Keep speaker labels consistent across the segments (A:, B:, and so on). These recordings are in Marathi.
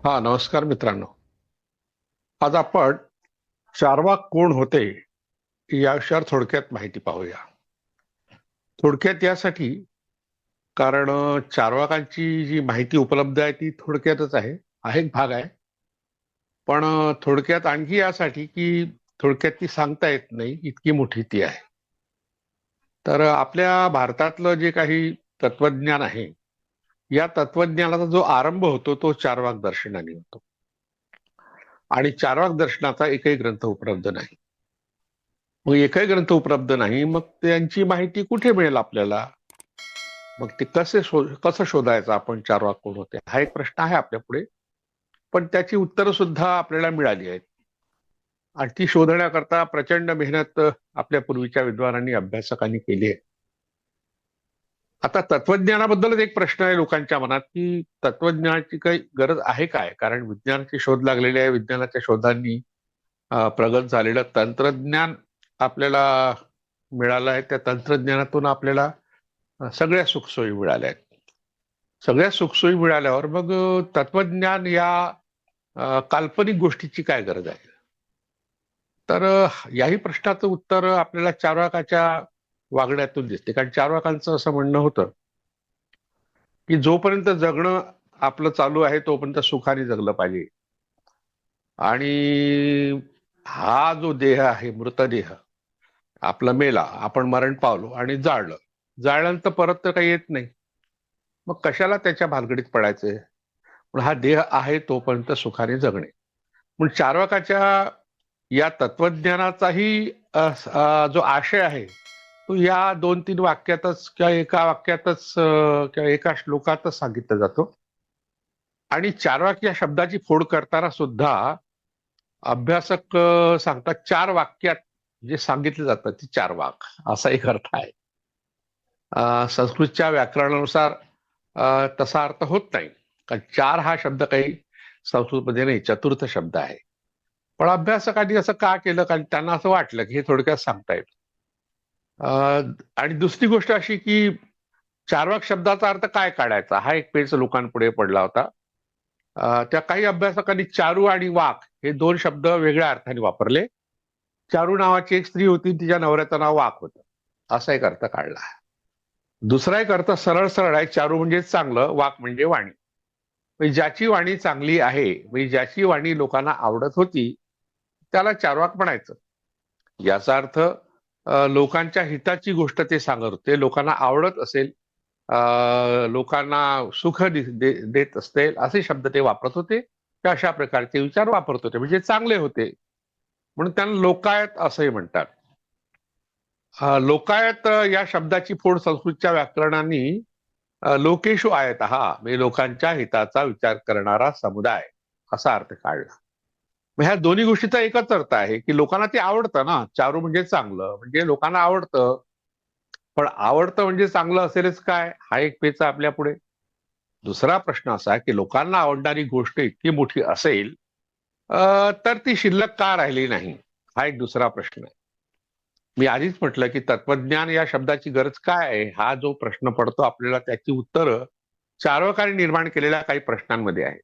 A: हा, नमस्कार मित्रांनो. आज आपण चार्वाक कोण होते या विषयावर थोडक्यात माहिती पाहूया. थोडक्यात यासाठी कारण चार्वाकांची जी माहिती उपलब्ध आहे ती थोडक्यातच आहे. हा एक भाग आहे. पण थोडक्यात आणखी यासाठी की थोडक्यात ती सांगता येत नाही, इतकी मोठी ती आहे. तर आपल्या भारतातलं जे काही तत्वज्ञान आहे, या तत्वज्ञानाचा जो आरंभ होतो तो चार्वाक दर्शनाने होतो. आणि चार्वाक दर्शनाचा एकही ग्रंथ उपलब्ध नाही. मग एकही ग्रंथ उपलब्ध नाही, मग त्यांची माहिती कुठे मिळेल आपल्याला? मग ते कसं शोधायचं आपण चार्वाक कोण होते? हा एक प्रश्न आहे आपल्या पुढे. पण त्याची उत्तरं सुद्धा आपल्याला मिळाली आहेत. आणि ती शोधण्याकरता प्रचंड मेहनत आपल्या पूर्वीच्या विद्वानांनी, अभ्यासकांनी केली आहे. आता तत्वज्ञानाबद्दलच एक प्रश्न आहे लोकांच्या मनात, की तत्वज्ञानाची काही गरज आहे काय? कारण विज्ञानाचे शोध लागलेले आहे. विज्ञानाच्या शोधांनी प्रगत झालेलं तंत्रज्ञान आपल्याला मिळालं आहे. त्या तंत्रज्ञानातून आपल्याला सगळ्या सुखसोयी मिळाल्या आहेत. सगळ्या सुखसोयी मिळाल्यावर मग तत्वज्ञान या काल्पनिक गोष्टीची काय गरज आहे? तर याही प्रश्नाचं उत्तर आपल्याला चार्वाकाच्या वागण्यातून दिसते. कारण चार्वाकांचं असं म्हणणं होतं, की जोपर्यंत जगणं आपलं चालू आहे तोपर्यंत सुखाने जगलं पाहिजे. आणि हा जो देह आहे, मृतदेह आपला मेला, आपण मरण पावलो आणि जाळलं. जाळल्यानंतर परत तर काही येत नाही. मग कशाला त्याच्या भानगडीत पडायचंय? पण हा देह आहे तोपर्यंत सुखाने जगणे. पण चार्वाकाच्या या तत्वज्ञानाचाही जो आशय आहे तो या 2-3 वाक्यातच किंवा एका वाक्यातच किंवा एका श्लोकातच सांगितला जातो. आणि चार्वाक या शब्दाची फोड करताना सुद्धा अभ्यासक सांगतात 4 वाक्यात जे सांगितले जातं ती चार्वाक असा एक अर्थ आहे. संस्कृतच्या व्याकरणानुसार तसा अर्थ होत नाही. कारण 4 हा शब्द काही संस्कृतमध्ये नाही, चतुर्थ शब्द आहे. पण अभ्यासकांनी असं का केलं? कारण त्यांना असं वाटलं की हे थोडक्यात सांगता येईल. आणि दुसरी गोष्ट अशी की चार्वाक शब्दाचा अर्थ काय काढायचा हा एक पेच लोकांपुढे पडला होता. त्या काही अभ्यासकांनी चारू आणि वाक हे 2 शब्द वेगळ्या अर्थाने वापरले. चारू नावाची एक स्त्री होती, तिच्या नवऱ्याचं नाव वाक होतं, असा एक अर्थ काढला. दुसरा एक अर्थ सरळ सरळ आहे. चारू म्हणजे चांगलं, वाक म्हणजे वाणी. म्हणजे ज्याची वाणी चांगली आहे, म्हणजे ज्याची वाणी लोकांना आवडत होती, त्याला चार्वाक म्हणायचं. याचा अर्थ लोकांच्या हिताची गोष्ट ते सांगत होते. लोकांना आवडत असेल, लोकांना सुख देत असतील असे शब्द ते वापरत होते. ते अशा प्रकारचे विचार वापरत होते, म्हणजे चांगले होते. म्हणून त्यांना लोकायत असंही म्हणतात. लोकायत या शब्दाची फोड संस्कृतच्या व्याकरणाने लोकेशु आयतः म्हणजे लोकांच्या हिताचा विचार करणारा समुदाय असा अर्थ काढला. मग ह्या दोन्ही गोष्टीचा एकच अर्थ आहे की लोकांना ते आवडतं ना. चारू म्हणजे चांगलं, म्हणजे लोकांना आवडतं. पण आवडतं म्हणजे चांगलं असेलच काय, हा एक पेचा आपल्या पुढे. दुसरा प्रश्न असा की लोकांना आवडणारी गोष्ट इतकी मोठी असेल तर ती शिल्लक का राहिली नाही, हा एक दुसरा प्रश्न आहे. मी आधीच म्हटलं की तत्वज्ञान या शब्दाची गरज काय आहे, हा जो प्रश्न पडतो आपल्याला त्याची उत्तरं चार्वकांनी निर्माण केलेल्या काही प्रश्नांमध्ये आहे.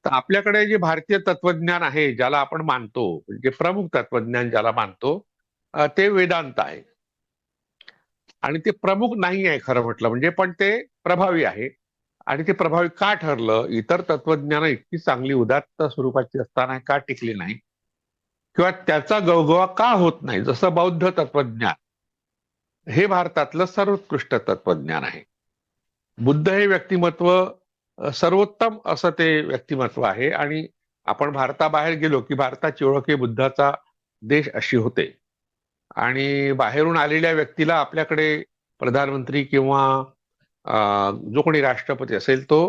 A: तर आपल्याकडे जे भारतीय तत्वज्ञान आहे ज्याला आपण मानतो, म्हणजे प्रमुख तत्वज्ञान ज्याला मानतो, ते वेदांत आहे. आणि ते प्रमुख नाही आहे खरं म्हटलं म्हणजे, पण ते प्रभावी आहे. आणि ते प्रभावी का ठरलं? इतर तत्वज्ञान इतकी चांगली उदात्त स्वरूपाची असताना का टिकली नाही, किंवा त्याचा गवगवा का होत नाही? जसं बौद्ध तत्वज्ञान हे भारतातलं सर्वोत्कृष्ट तत्वज्ञान आहे. बुद्ध हे व्यक्तिमत्व सर्वोत्तम असं ते व्यक्तिमत्व आहे. आणि आपण भारताबाहेर गेलो की भारताची ओळख ही बुद्धाचा देश अशी होते. आणि बाहेरून आलेल्या व्यक्तीला आपल्याकडे प्रधानमंत्री किंवा जो कोणी राष्ट्रपती असेल तो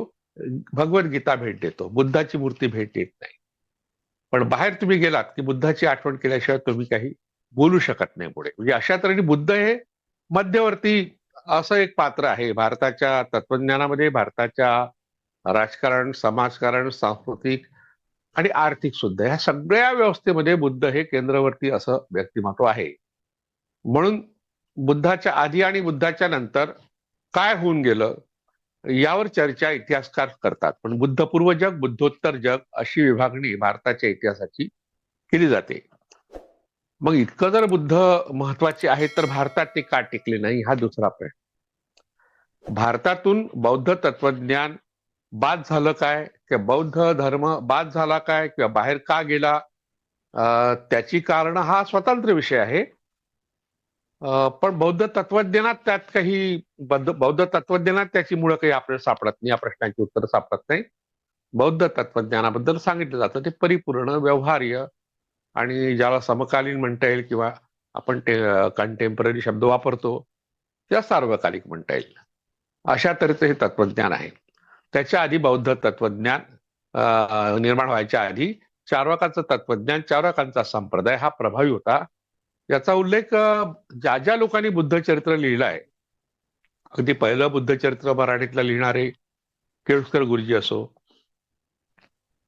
A: भगवद्गीता भेट देतो, बुद्धाची मूर्ती भेट देत नाही. पण बाहेर तुम्ही गेलात की बुद्धाची आठवण केल्याशिवाय तुम्ही काही बोलू शकत नाही पुढे. म्हणजे अशा तऱ्हेने बुद्ध हे मध्यवर्ती असं एक पात्र आहे भारताच्या तत्वज्ञानामध्ये, भारताच्या राजकारण, समाजकारण, सांस्कृतिक आणि आर्थिक सुद्धा ह्या सगळ्या व्यवस्थेमध्ये बुद्ध हे केंद्रवर्ती असं व्यक्तिमत्व आहे. म्हणून बुद्धाच्या आधी आणि बुद्धाच्या नंतर काय होऊन गेलं, यावर चर्चा इतिहासकार करतात. पण बुद्धपूर्व जग, बुद्धोत्तर जग अशी विभागणी भारताच्या इतिहासाची केली जाते. मग इतकं जर बुद्ध महत्वाचे आहेत तर भारतात ते का टिकले नाही हा दुसरा प्रश्न. भारतातून बौद्ध तत्वज्ञान बाद झालं काय, किंवा बौद्ध धर्म बाद झाला काय, किंवा बाहेर का गेला, त्याची कारण हा स्वतंत्र विषय आहे. पण बौद्ध तत्वज्ञानात त्यात काही बौद्ध तत्वज्ञानात त्याची मुळं काही आपल्याला सापडत नाही, या प्रश्नाची उत्तर सापडत नाही. बौद्ध तत्वज्ञानाबद्दल सांगितलं जातं ते परिपूर्ण, व्यवहार्य आणि ज्याला समकालीन म्हणता येईल किंवा आपण ते कंटेम्पररी शब्द वापरतो त्या सार्वकालिक म्हणता येईल, अशा तऱ्हेचं हे तत्वज्ञान आहे. त्याच्या आधी बौद्ध तत्वज्ञान निर्माण व्हायच्या आधी चार्वाकाचं तत्वज्ञान, चार्वाकांचा संप्रदाय हा प्रभावी होता. याचा उल्लेख ज्या ज्या लोकांनी बुद्धचरित्र लिहिलंय, अगदी पहिलं बुद्धचरित्र मराठीतलं लिहिणारे केळुसकर गुरुजी असो,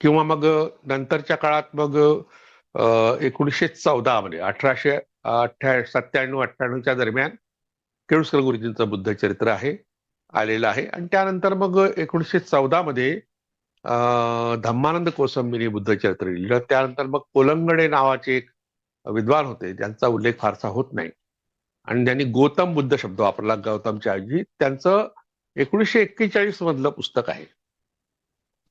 A: किंवा मग नंतरच्या काळात मग 1914 मध्ये 1897-98च्या दरम्यान केळुसकर गुरुजींचं बुद्धचरित्र आहे आलेलं आहे. आणि त्यानंतर मग 1914 मध्ये धम्मानंद कोसंबीने बुद्धचरित्र लिहिलं. त्यानंतर मग कोलंगडे नावाचे एक विद्वान होते, त्यांचा उल्लेख फारसा होत नाही, आणि त्यांनी गौतम बुद्ध शब्द वापरला गौतमच्या ऐवजी. त्यांचं 1941 मधलं पुस्तक आहे.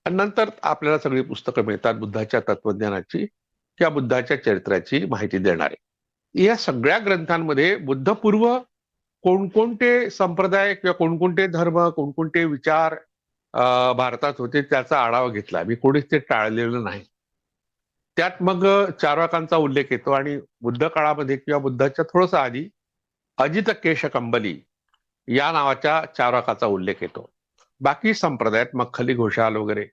A: आणि नंतर आपल्याला सगळी पुस्तकं मिळतात बुद्धाच्या तत्वज्ञानाची किंवा बुद्धाच्या चरित्राची माहिती देणारे. या सगळ्या ग्रंथांमध्ये बुद्धपूर्व कोणकोणते संप्रदाय किंवा कोणकोणते धर्म, कोणकोणते विचार भारतात होते त्याचा आढावा घेतला. मी कोणीच ते टाळलेलं नाही. त्यात मग चार्वाकांचा उल्लेख येतो, आणि बुद्ध काळामध्ये किंवा बुद्धाच्या थोडस आधी अजित केशकंबली या नावाच्या चार्वाकाचा उल्लेख येतो. बाकी संप्रदायात मख्खली घोषाल वगैरे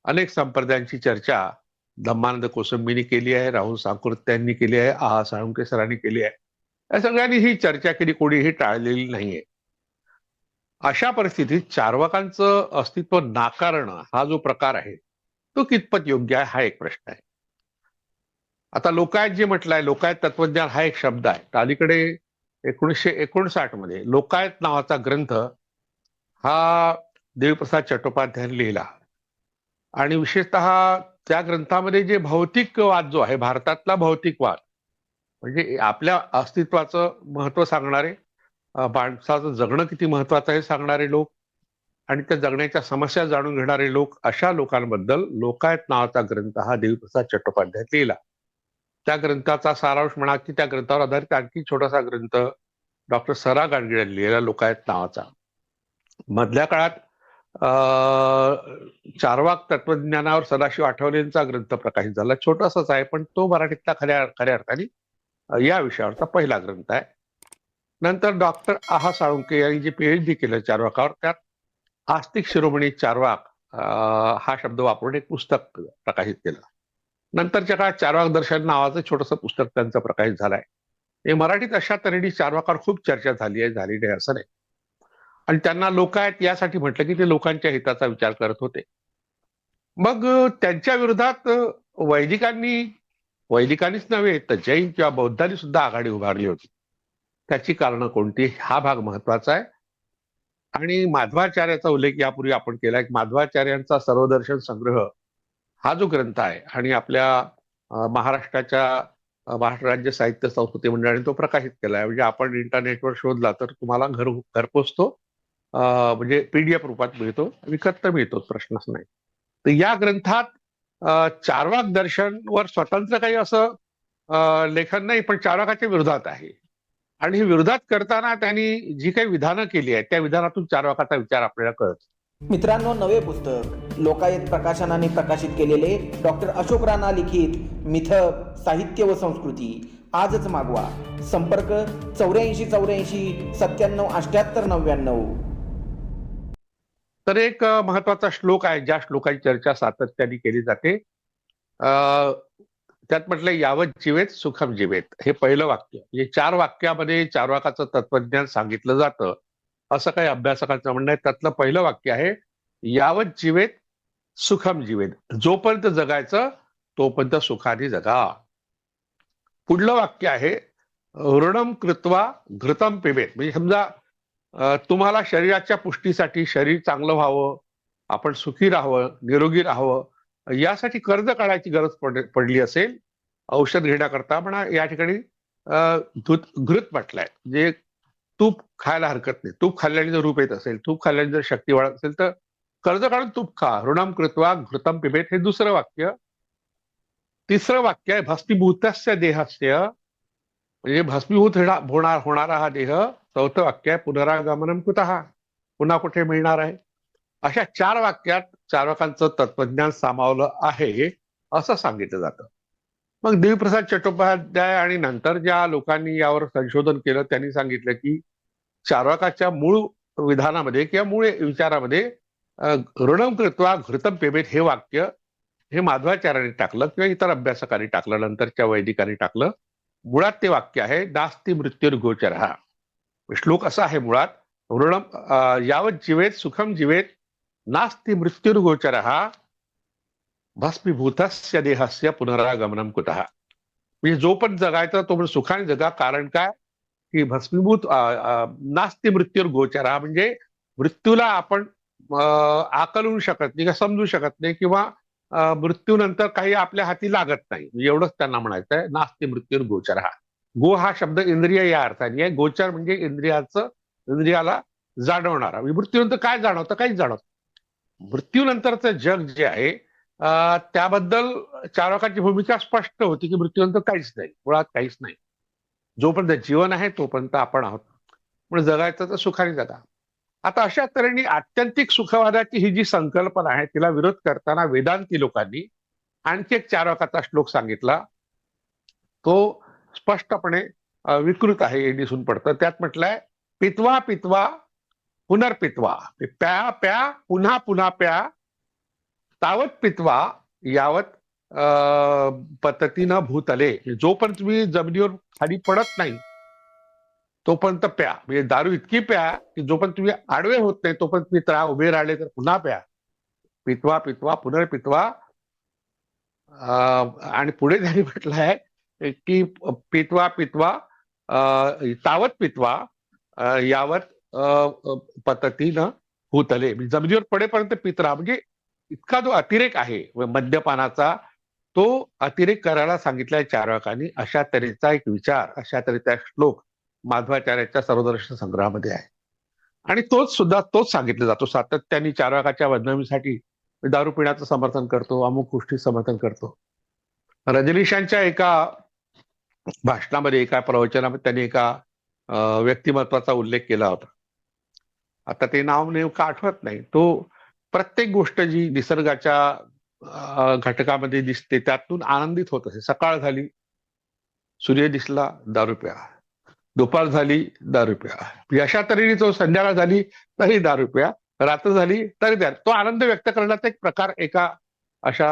A: अनेक संप्रदायांची चर्चा धम्मानंद कोसंबीनी केली आहे, राहुल साळुंखे यांनी केली आहे, आहा साळुंखे सरांनी केली आहे. या सगळ्यांनी ही चर्चा केली, कोणीही टाळलेली नाहीये. अशा परिस्थितीत चार्वाकांचं अस्तित्व नाकारणं हा जो प्रकार आहे तो कितपत योग्य आहे हा एक प्रश्न आहे. आता लोकायत जे म्हटलंय, लोकायत तत्वज्ञान हा एक शब्द आहे. तर अलीकडे 1959 मध्ये लोकायत नावाचा ग्रंथ हा देवीप्रसाद चट्टोपाध्यायांनी लिहिला, आणि विशेषतः त्या ग्रंथामध्ये जे भौतिकवाद जो आहे, भारतातला भौतिकवाद म्हणजे आपल्या अस्तित्वाचं महत्व सांगणारे, माणसाचं जगणं किती महत्वाचं आहे सांगणारे लोक, आणि त्या जगण्याच्या समस्या जाणून घेणारे लोक, अशा लोकांबद्दल लोकायत नावाचा ग्रंथ हा देवीप्रसाद चट्टोपाध्याय लिहिला. त्या ग्रंथाचा सारांश म्हणा की त्या ग्रंथावर आधारित आणखी छोटासा ग्रंथ डॉक्टर सरा गाडगीळ यांनी लिहिला लोकायत नावाचा. मधल्या काळात चार्वाक तत्वज्ञानावर सदाशिव आठवलेंचा ग्रंथ प्रकाशित झाला, छोटासाच आहे पण तो मराठीतला खऱ्या अर्थाने या विषयावरचा पहिला ग्रंथ आहे. नंतर डॉक्टर आहा साळुंखे यांनी जे PhD केलं चार्वाकावर, त्यात आस्तिक शिरोमणी चार्वाक हा शब्द वापरून एक पुस्तक प्रकाशित केलं. नंतरच्या काळात चार्वाक दर्शन नावाचं छोटंसं पुस्तक त्यांचं प्रकाशित झालंय. हे मराठीत अशा तऱ्हेने चार्वाकावर खूप चर्चा झाली नाही असं नाही. आणि त्यांना लोकायत यासाठी म्हटलं की ते लोकांच्या हिताचा विचार करत होते. मग त्यांच्या विरोधात वैदिकांनीच नव्हे तर जैन किंवा बौद्धांनी सुद्धा आघाडी उभारली होती. त्याची कारणं कोणती हा भाग महत्वाचा आहे. आणि माधवाचार्याचा उल्लेख यापूर्वी आपण केला. माधवाचार्यांचा सर्वदर्शन संग्रह हा जो ग्रंथ आहे, आणि आपल्या महाराष्ट्र राज्य साहित्य संस्कृती मंडळाने तो प्रकाशित केला आहे. म्हणजे आपण इंटरनेटवर शोधला तर तुम्हाला घरपोच तो म्हणजे PDF रूपात मिळतो, विकत तर मिळतो, प्रश्नच नाही. तर या ग्रंथात चार्वाक दर्शनवर स्वतंत्र काही असं लेखन नाही, पण चार्वाकाच्या विरोधात आहे. आणि हे विरोधात करताना त्यांनी जी काही विधानं केली आहेत त्या विधानातून चार्वाकाचा विचार आपल्याला कळतो.
B: मित्रांनो, नवे पुस्तक लोकायत प्रकाशनाने प्रकाशित केलेले डॉक्टर अशोक राणा लिखित मिथक साहित्य व संस्कृती आजच मागवा. संपर्क 84 84 97 78 99.
A: तर एक महत्वाचा श्लोक आहे, ज्या श्लोकाची चर्चा सातत्याने केली जाते. त्यात म्हटलं यावत जीवेत सुखम जीवेत, हे पहिलं वाक्य. म्हणजे 4 वाक्यामध्ये चार्वाकाचं तत्वज्ञान सांगितलं जातं असं काही अभ्यासकांचं म्हणणं आहे. त्यातलं पहिलं वाक्य आहे यावत जीवेत सुखम जीवेत, जोपर्यंत जगायचं तोपर्यंत सुखाने जगा. पुढलं वाक्य आहे ऋणम कृत्वा घृतम पिबेत, म्हणजे समजा तुम्हाला शरीराच्या पुष्टीसाठी शरीर चांगलं व्हावं, आपण सुखी राहावं, निरोगी राहावं, यासाठी कर्ज काढायची गरज पडली असेल औषध घेण्याकरता, म्हणा या ठिकाणी घृत म्हटलंय. जे तूप खायला हरकत नाही. तूप खाल्ल्याने जर रूप येत असेल, तूप खाल्ल्याने जर शक्ती वाढत असेल, तर कर्ज काढून तूप खा. ऋणम कृत्वा घृतम पिबेत, हे दुसरं वाक्य. तिसरं वाक्य आहे भस्मीभूतस्य देहस्य, म्हणजे भस्मीभूत होणारा हा देह. चौथं वाक्य आहे पुनरागमनम कुतः, पुन्हा कुठे मिळणार आहे. अशा 4 वाक्यात चार्वाकांचं तत्वज्ञान सामावलं आहे असं सांगितलं जातं. मग देवीप्रसाद चट्टोपाध्याय आणि नंतर ज्या लोकांनी यावर संशोधन केलं त्यांनी सांगितलं की चार्वाकाच्या मूळ विधानामध्ये किंवा मूळ विचारामध्ये ऋणम कृत्वा घृतम पिबेत हे वाक्य हे माधवाचार्यांनी टाकलं किंवा इतर अभ्यासकांनी टाकलं, नंतरच्या वैदिकांनी टाकलं. मुळात ते वाक्य आहे नास्ति मृत्युर्गोचरः. श्लोक असा आहे मुळात, ऋणम यावत जीवेत सुखम जीवेत नास्ति मृत्युर्गोचरः भस्मीभूतस्य देहस्य पुनरागमनम कुतः. म्हणजे जो पण जगायचा तो पण सुखाने जगा. कारण काय की भस्मीभूत नास्ति मृत्युर्गोचरः, म्हणजे मृत्यूला आपण आकलू शकत नाही, समजू शकत नाही, किंवा मृत्यूनंतर काही आपल्या हाती लागत नाही, एवढंच त्यांना म्हणायचं आहे. नास्ति मृत्युर्गोचरः. गो हा शब्द इंद्रिय या अर्थाने आहे. गोचर म्हणजे इंद्रियाला जाणवणारा. मृत्यूनंतर काय जाणवतं? काहीच जाणवत. मृत्यूनंतरचं जग जे आहे त्याबद्दल चार्वाकाची भूमिका स्पष्ट होती की मृत्यूनंतर काहीच नाही, मुळात काहीच नाही. जोपर्यंत जीवन आहे तोपर्यंत आपण आहोत, म्हणजे जगायचं तर सुखाने जगा. आता अशा तऱ्हेने आत्यंतिक सुखवादाची ही जी संकल्पना आहे तिला विरोध करताना वेदांती लोकांनी आणखी एक चार्वाकाचा श्लोक सांगितला. तो स्पष्टपणे विकृत आहे हे दिसून पडतं. त्यात म्हटलंय पित्वा पित्वा पुनर्पित्वा, प्या प्या पुन्हा पुन्हा प्या, तावत पित्वा यावत पततीनं भूतले. जोपर्यंत तुम्ही जमिनीवर खाली पडत नाही तोपर्यंत प्या. म्हणजे दारू इतकी प्या की जोपर्यंत तुम्ही आडवे होत नाही तोपर्यंत तुम्ही उभे राहिले तर पुन्हा प्या. पित्वा पित्वा पुनर्पित्वा. आणि पुढे त्यांनी म्हटलं आहे की पित्वा पित्वा तावत पित्वा यावत पततीनं भूतले. जमिनीवर पडेपर्यंत पित्रा, म्हणजे इतका जो अतिरेक आहे मद्यपानाचा तो अतिरेक करायला सांगितलाय चार्वाकांनी. अशा तऱ्हेचा एक विचार, अशा तऱ्हेचा श्लोक माधवाचार्याच्या सर्वदर्शन संग्रहामध्ये आहे. आणि तोच सांगितला जातो सातत्याने चार्वाकाच्या बदनामीसाठी. दारू पिण्याचं समर्थन करतो, अमुक गोष्टी समर्थन करतो. रजनीशांच्या एका भाषणामध्ये, एका प्रवचनामध्ये त्यांनी एका व्यक्तिमत्वाचा उल्लेख केला होता. आता ते नाव नेमकं आठवत नाही. तो प्रत्येक गोष्ट जी निसर्गाच्या घटकामध्ये दिसते त्यातून आनंदित होत असे. सकाळ झाली, सूर्य दिसला, दारू प्या. दुपार झाली, दारू प्या. अशा तऱ्हेने तो संध्याकाळ झाली तरी दारू प्या, रात्र झाली तरी दारू. तो आनंद व्यक्त करण्याचा एक प्रकार एका अशा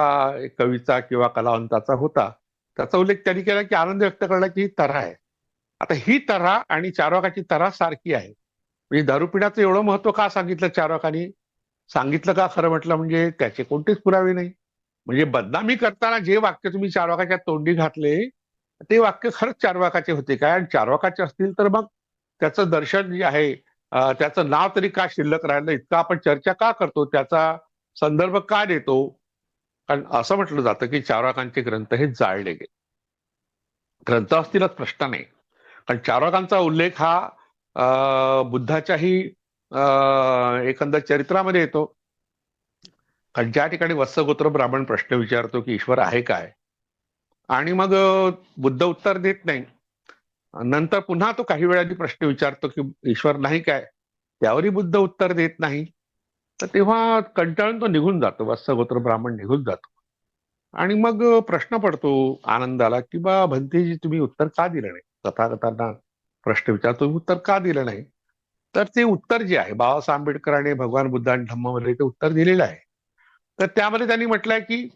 A: कवीचा किंवा कलावंताचा होता. त्याचा उल्लेख त्यांनी केला की आनंद व्यक्त करण्याची ही तऱ्हा आहे. आता ही तऱ्हा आणि चार्वाकाची तऱ्हा सारखी आहे. म्हणजे दारू पिण्याचं एवढं महत्व का सांगितलं चार्वाकांनी? सांगितलं का खरं म्हटलं म्हणजे त्याचे कोणतेच पुरावे नाही. म्हणजे बदनामी करताना जे वाक्य तुम्ही चार्वाकाच्या तोंडी घातले ते वाक्य खरंच चार्वाकाचे होते काय? आणि चार्वाकाचे असतील तर मग त्याचं दर्शन जे आहे त्याचं नाव तरी का शिल्लक राहिलं? इतका आपण चर्चा का करतो? त्याचा संदर्भ का देतो? कारण असं म्हटलं जातं की चार्वाकांचे ग्रंथ हे जाळले गेले. ग्रंथ असतीलच प्रश्न नाही, कारण चार्वाकांचा उल्लेख हा बुद्धाच्याही एकंदर चरित्रामध्ये येतो. कारण ज्या ठिकाणी वत्सगोत्र ब्राह्मण प्रश्न विचारतो की ईश्वर आहे काय, आणि मग बुद्ध उत्तर देत नाही. नंतर पुन्हा तो काही वेळाने प्रश्न विचारतो की ईश्वर नाही काय, त्यावरही बुद्ध उत्तर देत नाही. तर तेव्हा कंटाळून तो निघून जातो, वत्सगोत्र ब्राह्मण निघून जातो. आणि मग प्रश्न पडतो आनंदाला की बा भंतेजी तुम्ही उत्तर का दिलं नाही? तथागतांना प्रश्न विचारतो, उत्तर का दिलं नाही? तर ते उत्तर जे आहे बाबासाहेब आंबेडकरांनी भगवान बुद्धांनी धम्मामध्ये ते उत्तर दिलेलं आहे. तर त्यामध्ये त्यांनी म्हटलंय की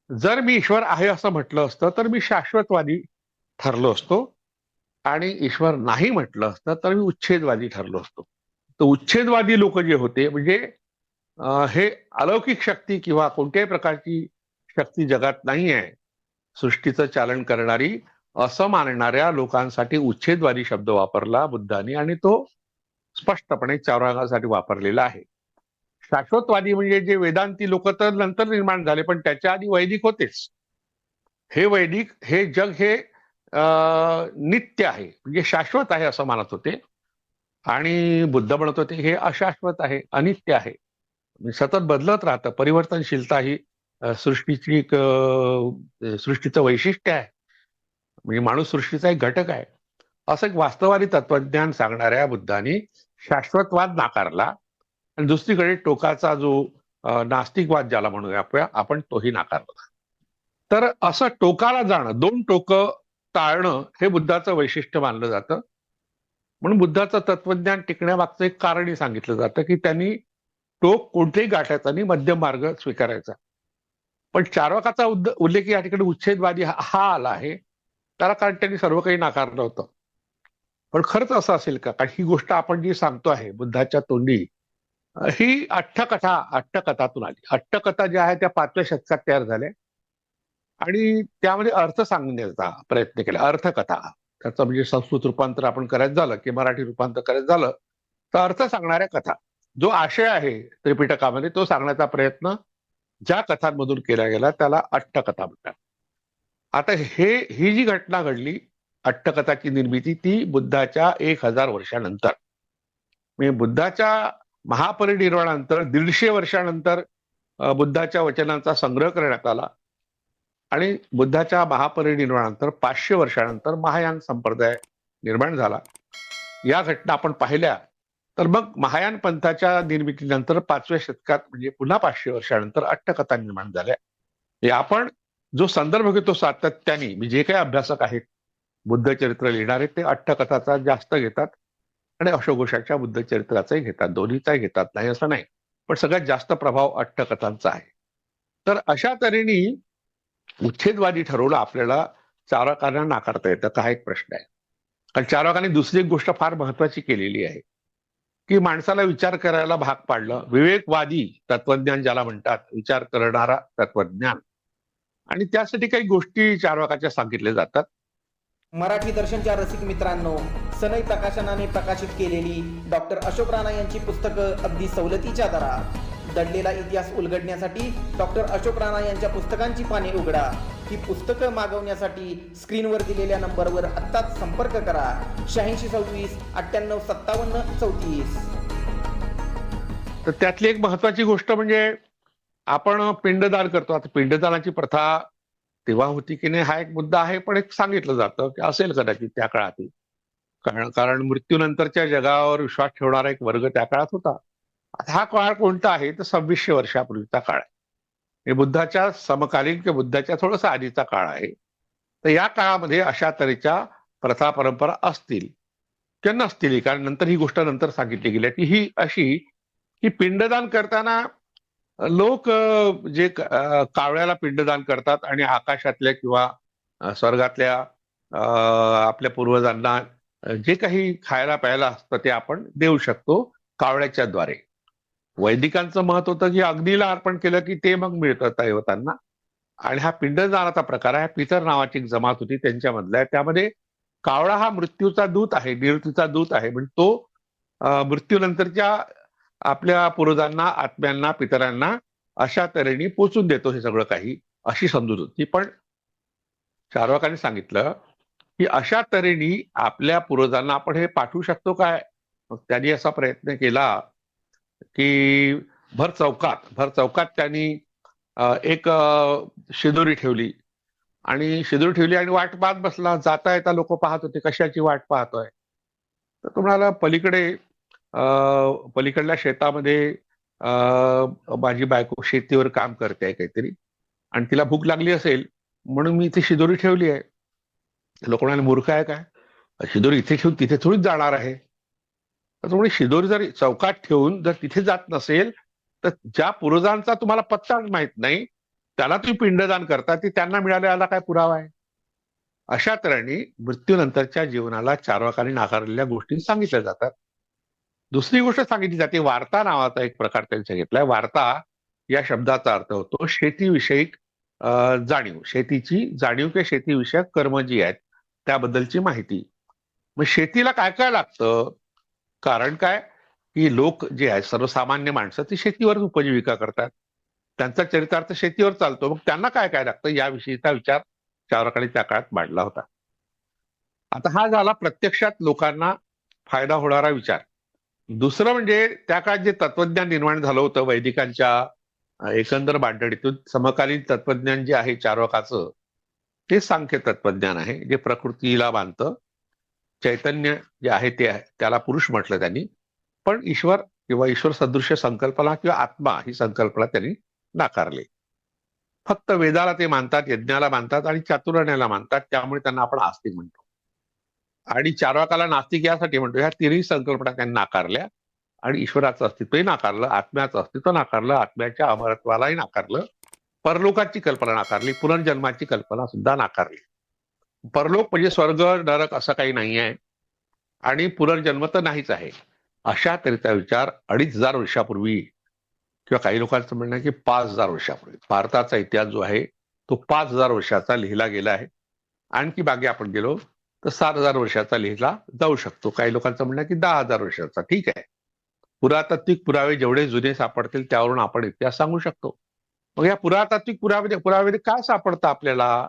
A: जर मी ईश्वर आहे असं म्हटलं असतं तर मी शाश्वतवादी ठरलो असतो, आणि ईश्वर नाही म्हटलं असतं तर मी उच्छेदवादी ठरलो असतो. तर उच्छेदवादी लोक जे होते म्हणजे हे अलौकिक शक्ती किंवा कोणत्याही प्रकारची शक्ती जगात नाही आहे सृष्टीचं चालन करणारी असं मानणाऱ्या लोकांसाठी उच्छेदवादी शब्द वापरला बुद्धांनी, आणि तो स्पष्टपणे चारांगासाठी वापरलेला आहे. शाश्वतवादी म्हणजे जे वेदांती लोक तर नंतर निर्माण झाले, पण त्याच्या आधी वैदिक होतेच. हे वैदिक हे जग हे नित्य आहे म्हणजे शाश्वत आहे असं मानत होते, आणि बुद्ध म्हणत होते हे अशाश्वत आहे, अनित्य आहे, म्हणजे सतत बदलत राहतं. परिवर्तनशीलता ही सृष्टीची सृष्टीचं वैशिष्ट्य आहे, म्हणजे माणूस सृष्टीचा एक घटक आहे. असं एक वास्तववादी तत्वज्ञान सांगणाऱ्या बुद्धांनी शाश्वतवाद नाकारला, आणि दुसरीकडे टोकाचा जो नास्तिकवाद ज्याला म्हणूया आपण तोही नाकारला. तर असं टोकाला जाणं, दोन टोकं टाळणं हे बुद्धाचं वैशिष्ट्य मानलं जातं. म्हणून बुद्धाचं तत्वज्ञान टिकण्यामागचं एक कारणही सांगितलं जातं की त्यांनी टोक कोणतेही गाठायचा आणि मध्यम मार्ग स्वीकारायचा. पण चार्वाकाचा उल्लेख या ठिकाणी उच्छेदवादी हा आला आहे, त्याला कारण त्यांनी सर्व काही नाकारलं होतं. पण खरंच असं असेल का? कारण ही गोष्ट आपण जी सांगतो आहे बुद्धाच्या तोंडी, ही अट्टकथातून आली. अट्टकथा ज्या आहेत त्या 5व्या शतकात तयार झाल्या, आणि त्यामध्ये अर्थ सांगण्याचा प्रयत्न केला. अर्थकथा त्याचं म्हणजे संस्कृत रूपांतर आपण करायचं झालं की मराठी रूपांतर करायचं झालं तर अर्थ सांगणाऱ्या कथा, जो आशय आहे त्रिपिटकामध्ये तो सांगण्याचा प्रयत्न ज्या कथांमधून केला गेला त्याला अट्टकथा म्हणतात. आता ही जी घटना घडली, अट्टकथाची निर्मिती, ती बुद्धाच्या 1000 वर्षानंतर, म्हणजे बुद्धाच्या महापरिनिर्वाणानंतर 150 वर्षानंतर बुद्धाच्या वचनांचा संग्रह करण्यात आला, आणि बुद्धाच्या महापरिनिर्वाणानंतर 500 वर्षानंतर महायान संप्रदाय निर्माण झाला. या घटना आपण पाहिल्या तर मग महायान पंथाच्या निर्मितीनंतर 5व्या शतकात म्हणजे पुन्हा 500 वर्षानंतर अट्टकथा निर्माण झाल्या. हे आपण जो संदर्भ घेतो सातत्याने, जे काही अभ्यासक आहेत बुद्ध चरित्र लिहिणारे ते अट्टकथाचा जास्त घेतात आणि अशोघोषाच्या बुद्ध चरित्राचाही घेतात, दोन्हीचाही घेतात, नाही असं नाही, पण सगळ्यात जास्त प्रभाव अट्टकथांचा आहे. तर अशा तऱ्हेने उच्छेदवादी ठरवलं आपल्याला चारकांना नाकारता येतं का, हा एक प्रश्न आहे. कारण चारकांनी दुसरी एक गोष्ट फार महत्वाची केलेली आहे की माणसाला विचार करायला भाग पाडलं. विवेकवादी तत्वज्ञान ज्याला म्हणतात, विचार करणारा तत्वज्ञान, आणि त्यासाठी काही गोष्टी चार्वाकाच्या सांगितल्या जातात.
B: मराठी दर्शनच्या रसिक मित्रांनो, सनई प्रकाशनाने प्रकाशित केलेली डॉक्टर अशोक राणा यांची पुस्तकं अगदी सवलतीच्या दरात. दडलेला इतिहास उलगडण्यासाठी डॉक्टर अशोक राणा यांच्या पुस्तकांची पाने उघडा. ही पुस्तकं मागवण्यासाठी स्क्रीनवर दिलेल्या नंबरवर आत्ताच संपर्क करा. 8626 98 57 34.
A: तर त्यातली एक महत्वाची गोष्ट म्हणजे आपण पिंडदान करतो. आता पिंडदानाची प्रथा तेव्हा होती की नाही हा एक मुद्दा आहे, पण एक सांगितलं जातं की असेल कदाचित त्या काळातही, कारण मृत्यूनंतरच्या जगावर विश्वास ठेवणारा एक वर्ग त्या काळात होता. आता हा काळ कोणता आहे तर 2600 वर्षापूर्वीचा काळ आहे. हे बुद्धाच्या समकालीन किंवा बुद्धाच्या थोडासा आधीचा काळ आहे. तर या काळामध्ये अशा तऱ्हेच्या प्रथा परंपरा असतील किंवा नसतील, कारण नंतर ही गोष्ट नंतर सांगितली गेली की ही अशी की पिंडदान करताना लोक जे कावळ्याला पिंडदान करतात आणि आकाशातल्या किंवा स्वर्गातल्या आपल्या पूर्वजांना जे काही खायला प्यायला असतं ते आपण देऊ शकतो कावळ्याच्या द्वारे. वैदिकांचं मत होतं की अग्नीला अर्पण केलं की ते मग मिळतं दैवतांना, आणि हा पिंडदानाचा प्रकार आहे. पितर नावाची एक जमात होती त्यांच्यामधला, त्यामध्ये कावळा हा मृत्यूचा दूत आहे, निवृत्तीचा दूत आहे, म्हणजे तो मृत्यूनंतरच्या आपल्या पूर्वजांना, आत्म्यांना, पितरांना अशा तऱ्हेने पोचून देतो हे सगळं काही, अशी समजूत होती. पण चार्वाकांनी सांगितलं की अशा तऱ्हेने आपल्या पूर्वजांना आपण हे पाठवू शकतो काय? मग त्यांनी असा प्रयत्न केला की भर चौकात त्यांनी एक शिदोरी ठेवली, आणि वाट पाहत बसला. जाता येता लोक पाहत होते, कशाची वाट पाहतोय? तर तुम्हाला पलीकडल्या शेतामध्ये माझी बायको शेतीवर काम करते काहीतरी, आणि तिला भूक लागली असेल म्हणून मी इथे शिदोरी ठेवली आहे. लोक म्हणाले मूर्ख आहे काय, शिदोरी इथे ठेवून तिथे थोडीच जाणार आहे. तर शिदोरी जर चौकात ठेवून जर तिथे जात नसेल तर ज्या पूर्वजांचा तुम्हाला पत्ताच माहित नाही त्याला तुम्ही पिंडदान करता, ती त्यांना मिळालेला काय पुरावा आहे? अशा तऱ्हेने मृत्यूनंतरच्या जीवनाला चार्वाकांनी नाकारलेल्या गोष्टी सांगितल्या जातात. दुसरी गोष्ट सांगितली जाते, वार्ता नावाचा एक प्रकार त्यांचा घेतलाय. वार्ता या शब्दाचा अर्थ होतो शेतीविषयक जाणीव, शेतीची जाणीव किंवा शेतीविषयक कर्म जी आहेत त्याबद्दलची माहिती. मग शेतीला काय काय लागतं, कारण काय, की लोक जे आहेत सर्वसामान्य माणसं ती शेतीवर उपजीविका करतात, त्यांचा चरितार्थ शेतीवर चालतो, मग त्यांना काय काय लागतं याविषयीचा विचार चारवाकांनी त्या काळात मांडला होता. आता हा झाला प्रत्यक्षात लोकांना फायदा होणारा विचार. दुसरं म्हणजे त्या काळात जे तत्वज्ञान निर्माण झालं होतं वैदिकांच्या एकंदर मांडणीतून, समकालीन तत्वज्ञान जे आहे चार्वाकाचं, ते सांख्य तत्वज्ञान आहे, जे प्रकृतीला मानतं. चैतन्य जे आहे ते आहे, त्याला पुरुष म्हटलं त्यांनी, पण ईश्वर किंवा ईश्वर सदृश्य संकल्पना किंवा आत्मा ही संकल्पना त्यांनी नाकारली. फक्त वेदाला ते मानतात, यज्ञाला मानतात आणि चातुर्ण्याला मानतात, त्यामुळे त्यांना आपण आस्तिक म्हणतो. आणि चार्वाकाला नास्तिक यासाठी म्हणतो, ह्या तिन्ही संकल्पना त्यांनी नाकारल्या आणि ईश्वराचं अस्तित्वही नाकारलं, आत्म्याचं अस्तित्व नाकारलं, आत्म्याच्या अमरत्वालाही नाकारलं, परलोकाची कल्पना नाकारली, पुनर्जन्माची कल्पना सुद्धा नाकारली. परलोक म्हणजे स्वर्ग नरक असं काही नाही आहे आणि पुनर्जन्म तर नाहीच आहे. अशा तऱ्हेचा विचार 2500 वर्षापूर्वी किंवा काही लोकांचं म्हणणं आहे की 5000 वर्षापूर्वी, भारताचा इतिहास जो आहे तो 5000 वर्षाचा लिहिला गेला आहे. आणखी मागे आपण गेलो तर 7000 वर्षाचा लिहिला जाऊ शकतो. काही लोकांचं म्हणणं आहे की 10,000 वर्षाचा. ठीक आहे, पुरातात्विक पुरावे जेवढे जुने सापडतील त्यावरून आपण इतिहास सांगू शकतो. मग या पुरातात्विक पुरावे काय सापडतं आपल्याला?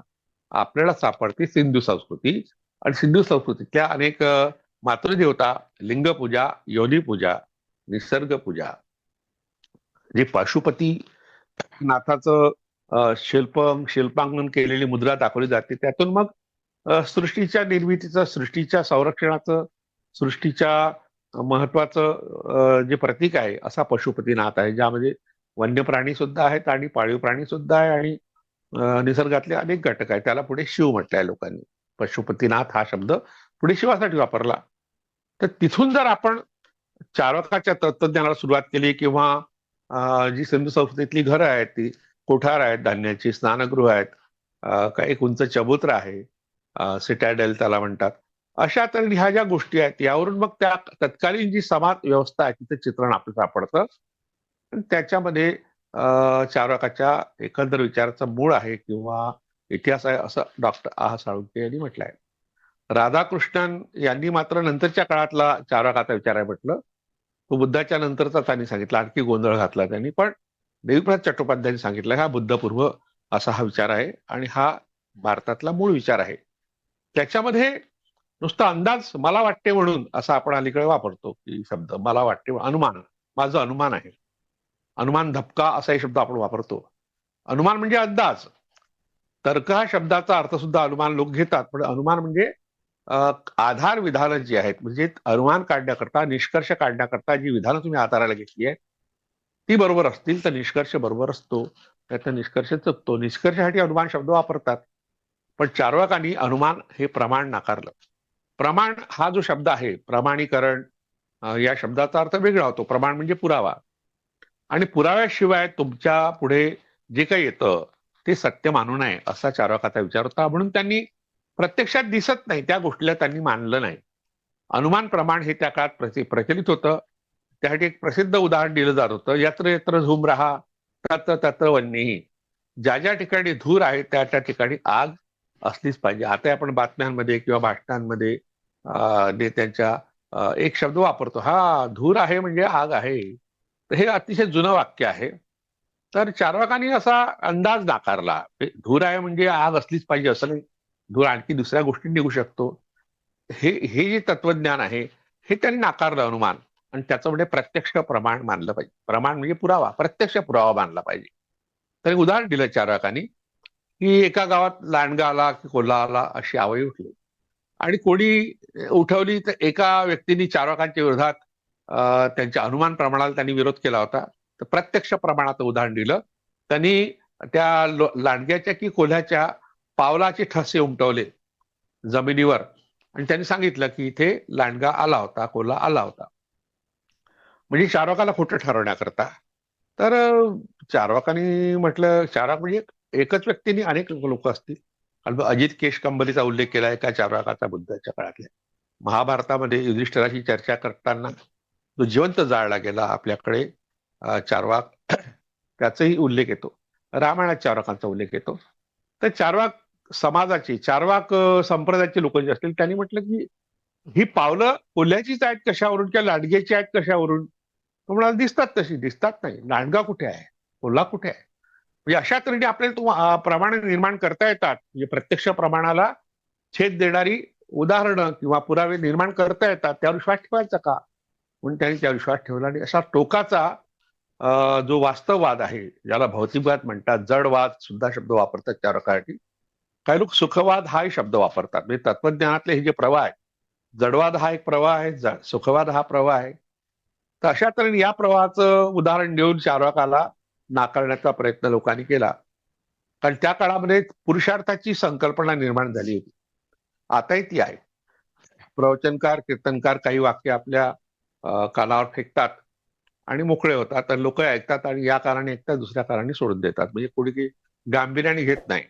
A: आपल्याला सापडते सिंधू संस्कृती, आणि सिंधू संस्कृतीतल्या अनेक मातृदेवता, लिंगपूजा, योनीपूजा, निसर्गपूजा, जे पशुपती नाथाचं शिल्पांकन केलेली मुद्रा दाखवली जाते, त्यातून मग सृष्टीच्या निर्मितीचं, सृष्टीच्या संरक्षणाचं, सृष्टीच्या महत्वाचं जे प्रतीक आहे असा पशुपतीनाथ आहे, ज्यामध्ये वन्य प्राणी सुद्धा आहेत आणि पाळीव प्राणी सुद्धा आहे आणि निसर्गातले अनेक घटक आहेत. त्याला पुढे शिव म्हटलंय लोकांनी. पशुपतीनाथ हा शब्द पुढे शिवासाठी वापरला. तर तिथून जर आपण चारकाच्या तत्वज्ञानाला सुरुवात केली, किंवा जी सिंधू संस्कृतीतली घरं आहेत, ती कोठार आहेत, धान्याची स्नानगृह आहेत, काही एक उंच चबुत्र आहे, सिटॅडेल त्याला म्हणतात. अशा तऱ्हेने ह्या ज्या गोष्टी आहेत यावरून मग त्या तत्कालीन जी समाज व्यवस्था आहे तिचं चित्रण आपलं सापडतं. आणि त्याच्यामध्ये चारकाच्या एकंदर विचाराचं मूळ आहे किंवा इतिहास आहे असं डॉक्टर आह साळुंखे यांनी म्हटलंय. राधाकृष्णन यांनी मात्र नंतरच्या काळातला चारकाचा विचार आहे म्हटलं. तो बुद्धाच्या नंतरचा त्यांनी सांगितला, आणखी गोंधळ घातला त्यांनी. पण देवीप्रसाद चट्टोपाध्यायांनी सांगितलं हा बुद्धपूर्व असा हा विचार आहे आणि हा भारतातला मूळ विचार आहे. त्याच्यामध्ये नुसता अंदाज मला वाटते म्हणून असा आपण अलीकडे वापरतो की शब्द, मला वाटते, अनुमान, माझं अनुमान आहे, अनुमान धपका असाही शब्द आपण वापरतो. अनुमान म्हणजे अंदाज. तर्क हा शब्दाचा अर्थ सुद्धा अनुमान लोक घेतात, पण अनुमान म्हणजे आधार विधानं जी आहेत, म्हणजे अनुमान काढण्याकरता, निष्कर्ष काढण्याकरता जी विधानं तुम्ही आधाराला घेतली आहे ती बरोबर असतील तर निष्कर्ष बरोबर असतो, त्याचा निष्कर्ष चुकतो. निष्कर्षासाठी अनुमान शब्द वापरतात, पण चार्वाकांनी अनुमान हे प्रमाण नाकारलं. प्रमाण हा जो शब्द आहे, प्रमाणीकरण, या शब्दाचा अर्थ वेगळा होतो. प्रमाण म्हणजे पुरावा, आणि पुराव्याशिवाय तुमच्या पुढे जे काही येतं ते सत्य मानू नये असा चार्वाकाचा विचार होता. म्हणून त्यांनी प्रत्यक्षात दिसत नाही त्या गोष्टीला त्यांनी मानलं नाही. अनुमान प्रमाण हे त्या काळात प्रचलित होतं. त्यासाठी एक प्रसिद्ध उदाहरण दिलं जात होतं, यत्र यत्र धूम रहा तत्र तत्र वन्यही. ज्या ज्या ठिकाणी धूर आहे त्या त्या ठिकाणी आग असलीच पाहिजे. आता आपण बातम्यांमध्ये किंवा भाषणांमध्ये नेत्यांच्या एक शब्द वापरतो, हा धूर आहे म्हणजे आग आहे. तर हे अतिशय जुनं वाक्य आहे. तर चार्वाकांनी असा अंदाज नाकारला, धूर आहे म्हणजे आग असलीच पाहिजे असं नाही, धूर आणखी दुसऱ्या गोष्टी निघू शकतो. हे हे जे तत्वज्ञान आहे हे त्यांनी नाकारलं, अनुमान. आणि त्याचं म्हणजे प्रत्यक्ष प्रमाण मानलं पाहिजे. प्रमाण म्हणजे पुरावा, प्रत्यक्ष पुरावा मानला पाहिजे. तर एक उदाहरण दिलं चार्वाकांनी की एका गावात लांडगा आला की कोल्हा आला अशी आवई उठली, आणि कोणी उठवली तर एका व्यक्तीने चार्वाकांच्या विरोधात त्यांच्या अनुमान प्रमाणाला त्यांनी विरोध केला होता. तर प्रत्यक्ष प्रमाणाचं उदाहरण दिलं. त्यांनी त्या लांडग्याच्या की कोल्ह्याच्या पावलाचे ठसे उमटवले जमिनीवर, आणि त्यांनी सांगितलं की इथे लांडगा आला होता, कोल्हा आला होता, म्हणजे चार्वाकाला खोटं ठरवण्याकरता. तर चार्वाकांनी म्हटलं, चार्वाक म्हणजे एकच व्यक्तीने अनेक लोक असतील. आणि अजित केशकंबलीचा उल्लेख केला एका चार्वाकाचा बुद्धाच्या काळातल्या. महाभारतामध्ये युधिष्ठिराची चर्चा करताना तो जिवंत जाळला गेला आपल्याकडे चार्वाक, त्याचाही उल्लेख येतो. रामायणात चार्वाकांचा उल्लेख येतो. तर चार्वाक समाजाची, चार्वाक संप्रदायाचे लोक जे असतील त्यांनी म्हटलं की ही पावलं कोल्ह्याचीच आहेत कशावरून किंवा लांडग्याची आहेत कशावरून, तो म्हणाला दिसतात, तशी दिसतात नाही, लांडगा कुठे आहे, कोल्हा कुठे आहे. म्हणजे अशा तऱ्हेने आपल्याला प्रमाणे निर्माण करता येतात. म्हणजे प्रत्यक्ष प्रमाणाला छेद देणारी उदाहरणं किंवा पुरावे निर्माण करता येतात. त्यावर विश्वास ठेवायचा का? म्हणून त्यांनी त्यावर विश्वास ठेवला. आणि असा टोकाचा जो वास्तववाद आहे, ज्याला भौतिकवाद म्हणतात, जडवाद सुद्धा शब्द वापरतात त्या प्रकारची. काही लोक सुखवाद हाही शब्द वापरतात. म्हणजे तत्वज्ञानातले हे जे प्रवाह आहेत, जडवाद हा एक प्रवाह आहे, सुखवाद हा प्रवाह आहे. तर अशा तऱ्हेने या प्रवाहाचं उदाहरण देऊन चार्वाकाला नाकारण्याचा प्रयत्न लोकांनी केला. कारण त्या काळामध्ये पुरुषार्थाची संकल्पना निर्माण झाली होती. आताही ती आहे. प्रवचनकार, कीर्तनकार काही वाक्य आपल्या कानावर फेकतात आणि मोकळे होतात. तर लोक ऐकतात आणि या कारणाने ऐकतात, दुसऱ्या कारणाने सोडून देतात. म्हणजे कोणी काही गांभीर्याने घेत नाही.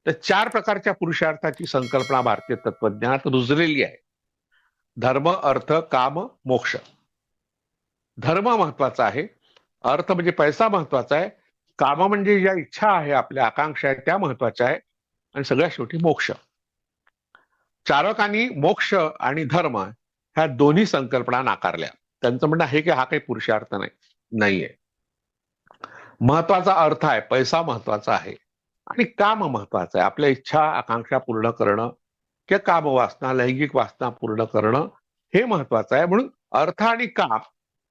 A: तर 4 प्रकारच्या पुरुषार्थाची संकल्पना भारतीय तत्वज्ञानात रुजलेली आहे. धर्म, अर्थ, काम, मोक्ष. धर्म महत्वाचा आहे, अर्थ म्हणजे पैसा महत्वाचा आहे, काम म्हणजे ज्या इच्छा आहे, आपल्या आकांक्षा आहेत त्या महत्वाच्या आहे, आणि सगळ्यात शेवटी मोक्ष. चारकांनी मोक्ष आणि धर्म ह्या दोन्ही संकल्पना नाकारल्या. त्यांचं म्हणणं आहे की हा काही पुरुषार्थ नाहीये. महत्वाचा अर्थ आहे, पैसा महत्वाचा आहे, आणि काम महत्वाचं आहे, आपल्या इच्छा आकांक्षा पूर्ण करणं किंवा कामवासना, लैंगिक वासना पूर्ण करणं हे महत्वाचं आहे. म्हणून अर्थ आणि काम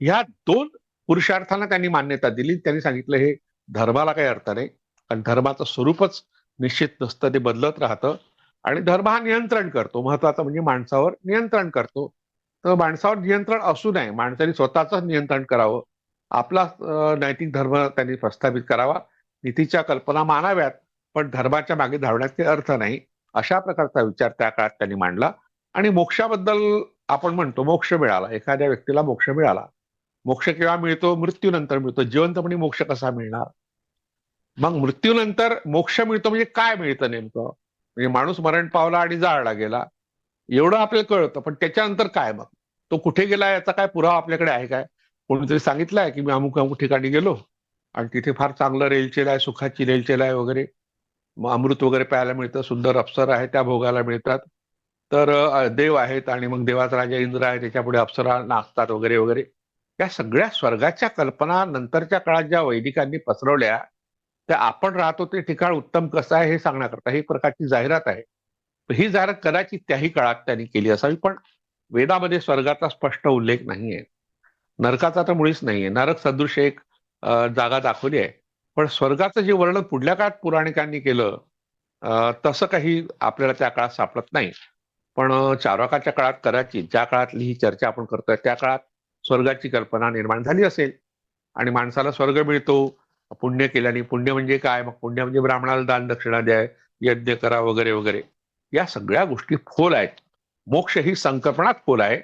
A: ह्या 2 पुरुषार्थांना त्यांनी मान्यता दिली. त्यांनी सांगितलं हे धर्माला काही अर्थ नाही, कारण धर्माचं स्वरूपच निश्चित नसतं, ते बदलत राहतं. आणि धर्म हा नियंत्रण करतो, महत्वाचं म्हणजे माणसावर नियंत्रण करतो. तर माणसावर नियंत्रण असू नये, माणसाने स्वतःच नियंत्रण करावं, आपला नैतिक धर्म त्यांनी प्रस्थापित करावा, नीतीच्या कल्पना मानाव्यात, पण धर्माच्या मागे धावण्यात काही अर्थ नाही. अशा प्रकारचा विचार त्या काळात त्यांनी मांडला. आणि मोक्षाबद्दल आपण म्हणतो मोक्ष मिळाला, एखाद्या व्यक्तीला मोक्ष मिळाला. मोक्ष केव्हा मिळतो? मृत्यूनंतर मिळतो. जिवंतपणी मोक्ष कसा मिळणार? मग मृत्यूनंतर मोक्ष मिळतो म्हणजे काय मिळतं नेमकं? म्हणजे माणूस मरण पावला आणि जाळला गेला, एवढं आपल्याला कळतं, पण त्याच्यानंतर काय? मग तो कुठे गेला याचा काय पुरावा आपल्याकडे आहे काय? कोणीतरी सांगितलंय की मी अमुक अमुक ठिकाणी गेलो आणि तिथे फार चांगलं रेलचेल आहे, सुखाची रेलचेल आहे वगैरे, मग अमृत वगैरे प्यायला मिळतं, सुंदर अप्सरा आहे त्या भोगायला मिळतात, तर देव आहेत आणि मग देवाचा राजा इंद्र आहे, त्याच्या पुढे अप्सरा नाचतात वगैरे वगैरे. या सगळ्या स्वर्गाच्या कल्पना नंतरच्या काळात ज्या वैदिकांनी पसरवल्या, त्या आपण राहतो ते ठिकाण उत्तम कसं आहे हे सांगण्याकरता ही प्रकारची जाहिरात आहे. ही जाहिरात कदाचित त्याही काळात त्यांनी केली असावी, पण वेदामध्ये स्वर्गाचा स्पष्ट उल्लेख नाहीये, नरकाचा तर मुळीच नाहीये. नरक सदृश एक जागा दाखवली आहे, पण स्वर्गाचं जे वर्णन पुढल्या काळात पुराणिकांनी केलं तसं काही आपल्याला त्या काळात सापडत नाही. पण चारवाकाच्या काळात कदाचित, ज्या काळातली ही चर्चा आपण करतोय त्या काळात स्वर्गाची कल्पना निर्माण झाली असेल. आणि माणसाला स्वर्ग मिळतो पुण्य केल्याने. पुण्य म्हणजे काय? मग पुण्य म्हणजे ब्राह्मणाला दान दक्षिणा द्या, यज्ञ करा वगैरे वगैरे. या सगळ्या गोष्टी फोल आहेत. मोक्ष ही संकल्पनाच फोल आहे.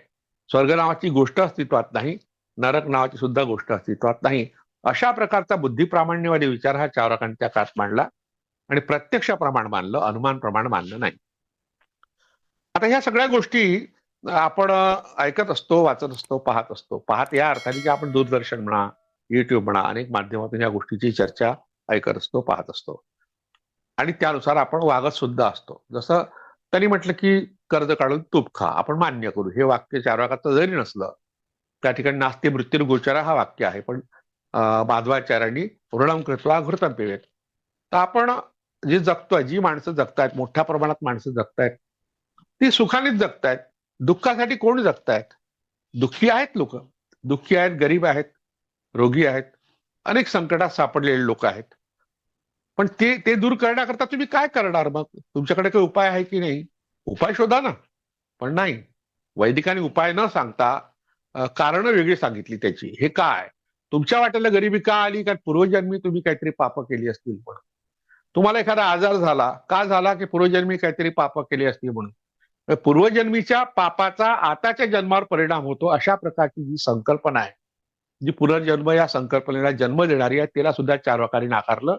A: स्वर्ग नावाची गोष्ट अस्तित्वात नाही, नरक नावाची सुद्धा गोष्ट अस्तित्वात नाही. अशा प्रकारचा बुद्धिप्रामाण्यवादी विचार हा चारकांच्या काळात मांडला, आणि प्रत्यक्ष प्रमाण मानलं, अनुमान प्रमाण मानलं नाही. आता ह्या सगळ्या गोष्टी आपण ऐकत असतो, वाचत असतो, पाहत असतो. पाहत या अर्थाने की आपण दूरदर्शन म्हणा, युट्यूब म्हणा, अनेक माध्यमातून या गोष्टीची चर्चा ऐकत असतो, पाहत असतो, आणि त्यानुसार आपण वागत सुद्धा असतो. जसं त्यांनी म्हटलं की कर्ज काढून तूप खा, आपण मान्य करू. हे वाक्य चारवाकाचं जरी नसलं, त्या ठिकाणी नास्ति मृत्युर्गोचरा हा वाक्य आहे, पण माधवाचार्यांनी ऋणम कृत्वा घृतम पिबेत. तर आपण जे जगतोय, जी माणसं जगतायत, मोठ्या प्रमाणात माणसं जगतायत, ती सुखानेच जगतायत. दुःखासाठी कोण जगतायत? दुःखी आहेत लोक, दुःखी आहेत, गरीब आहेत, रोगी आहेत, अनेक संकटात सापडलेले लोक आहेत. पण ते दूर करण्याकरता तुम्ही काय करणार? मग तुमच्याकडे काही उपाय आहे की नाही? उपाय शोधा ना. पण नाही, वैदिकांनी उपाय न सांगता कारण वेगळी सांगितली त्याची. हे काय? तुमच्या वाट्याला गरिबी का आली? कारण पूर्वजन्मी तुम्ही काहीतरी पाप केली असतील म्हणून. तुम्हाला एखादा आजार झाला का झाला? की पूर्वजन्मी काहीतरी पाप केली असतील म्हणून. पूर्वजन्मीच्या पापाचा आताच्या जन्मावर परिणाम होतो, अशा प्रकारची जी संकल्पना आहे, जी पुनर्जन्म या संकल्पनेला जन्म देणारी आहे, तिला सुद्धा चारवाकांनी नाकारलं.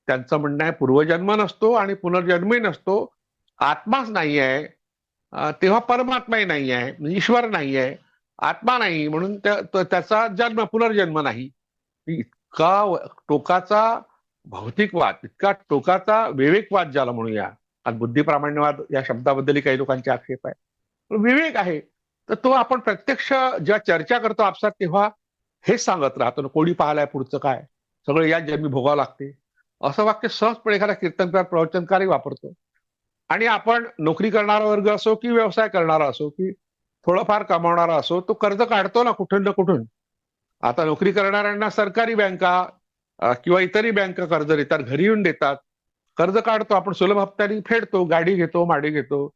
A: त्यांचं म्हणणं आहे पूर्वजन्म नसतो आणि पुनर्जन्मही नसतो, आत्माच नाही आहे, तेव्हा परमात्माही नाही आहे, ईश्वर नाही आहे, आत्मा नाही, म्हणून त्याचा जन्म पुनर्जन्म नाही. इतका टोकाचा भौतिकवाद, इतका टोकाचा विवेकवाद ज्याला म्हणूया, आणि बुद्धिप्रामाण्यवाद या शब्दाबद्दलही काही लोकांचे आक्षेप आहे, विवेक आहे, तर तो आपण प्रत्यक्ष जेव्हा चर्चा करतो आपसात तेव्हा हेच सांगत राहतो ना, कोणी पाहिलंय पुढचं काय, सगळं या जन्मी भोगावं लागते, असं वाक्य सहजपणे एखादा कीर्तनकार प्रवचनकारही वापरतो. आणि आपण नोकरी करणारा वर्ग असो की व्यवसाय करणारा असो की थोडंफार कमावणारा असो, तो कर्ज काढतो ना कुठून ना कुठून. आता नोकरी करणाऱ्यांना सरकारी बँका किंवा इतरही बँका कर्ज देतात, घरी येऊन देतात. कर्ज काढतो आपण, सुलभ हप्त्याने फेडतो, गाडी घेतो, माडी घेतो,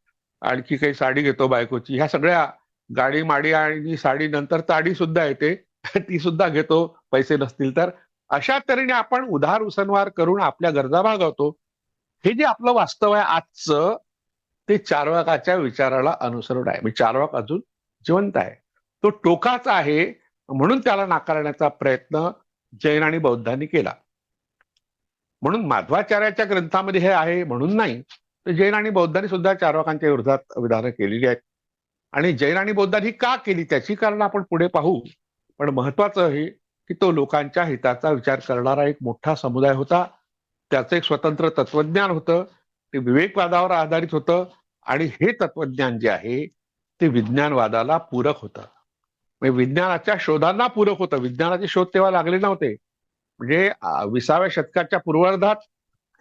A: आणखी काही साडी घेतो बायकोची, ह्या सगळ्या गाडी माडी आणि साडी नंतर ताडी सुद्धा येते ती सुद्धा घेतो पैसे नसतील तर. अशा तऱ्हेने आपण उधार उसनवार करून आपल्या गरजा भागवतो. हे जे आपलं वास्तव आहे आजचं, ते चार्वाकाच्या विचाराला अनुसरून आहे. म्हणजे चार्वाक अजून जिवंत आहे, तो टोकाचा आहे, म्हणून त्याला नाकारण्याचा प्रयत्न जैन आणि बौद्धांनी केला. म्हणून माध्वाचार्याच्या ग्रंथामध्ये हे आहे म्हणून नाही, तर जैन आणि बौद्धांनी सुद्धा चार्वाकांच्या विरोधात विधानं केलेली आहेत. आणि जैन आणि बौद्धांनी का केली त्याची कारण आपण पुढे पाहू. पण महत्वाचं हे की तो लोकांच्या हिताचा विचार करणारा एक मोठा समुदाय होता. त्याचं एक स्वतंत्र तत्वज्ञान होतं, ते विवेकवादावर आधारित होतं. आणि हे तत्वज्ञान जे आहे ते विज्ञानवादाला पूरक होतं, म्हणजे विज्ञानाच्या शोधांना पूरक होतं. विज्ञानाचे शोध तेव्हा लागले नव्हते. म्हणजे 20व्या शतकाच्या पूर्वार्धात